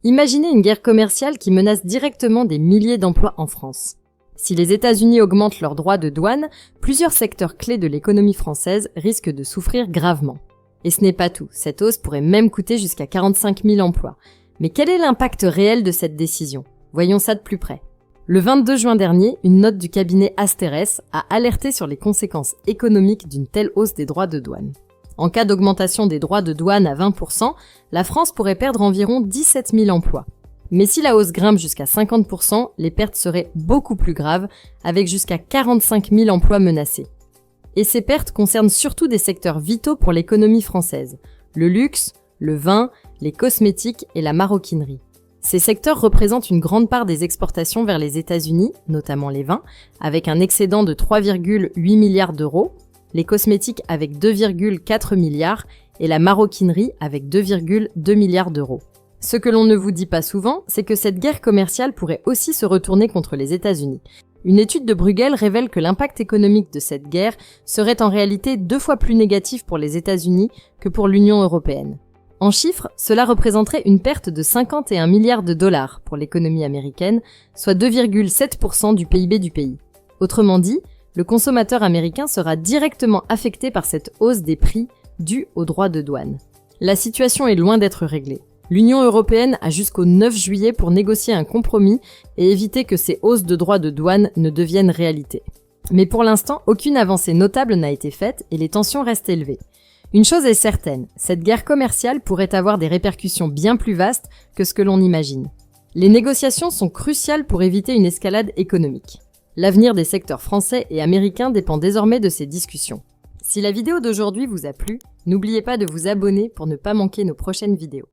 Imaginez une guerre commerciale qui menace directement des milliers d'emplois en France. Si les États-Unis augmentent leurs droits de douane, plusieurs secteurs clés de l'économie française risquent de souffrir gravement. Et ce n'est pas tout, cette hausse pourrait même coûter jusqu'à 45 000 emplois. Mais quel est l'impact réel de cette décision? Voyons ça de plus près. Le 22 juin dernier, une note du cabinet Asterès a alerté sur les conséquences économiques d'une telle hausse des droits de douane. En cas d'augmentation des droits de douane à 20%, la France pourrait perdre environ 17 000 emplois. Mais si la hausse grimpe jusqu'à 50%, les pertes seraient beaucoup plus graves, avec jusqu'à 45 000 emplois menacés. Et ces pertes concernent surtout des secteurs vitaux pour l'économie française, le luxe, le vin, les cosmétiques et la maroquinerie. Ces secteurs représentent une grande part des exportations vers les États-Unis, notamment les vins, avec un excédent de 3,8 milliards d'euros, les cosmétiques avec 2,4 milliards et la maroquinerie avec 2,2 milliards d'euros. Ce que l'on ne vous dit pas souvent, c'est que cette guerre commerciale pourrait aussi se retourner contre les États-Unis. Une étude de Bruegel révèle que l'impact économique de cette guerre serait en réalité 2 fois plus négatif pour les États-Unis que pour l'Union européenne. En chiffres, cela représenterait une perte de 51 milliards de dollars pour l'économie américaine, soit 2,7% du PIB du pays. Autrement dit, le consommateur américain sera directement affecté par cette hausse des prix due aux droits de douane. La situation est loin d'être réglée. L'Union européenne a jusqu'au 9 juillet pour négocier un compromis et éviter que ces hausses de droits de douane ne deviennent réalité. Mais pour l'instant, aucune avancée notable n'a été faite et les tensions restent élevées. Une chose est certaine, cette guerre commerciale pourrait avoir des répercussions bien plus vastes que ce que l'on imagine. Les négociations sont cruciales pour éviter une escalade économique. L'avenir des secteurs français et américains dépend désormais de ces discussions. Si la vidéo d'aujourd'hui vous a plu, n'oubliez pas de vous abonner pour ne pas manquer nos prochaines vidéos.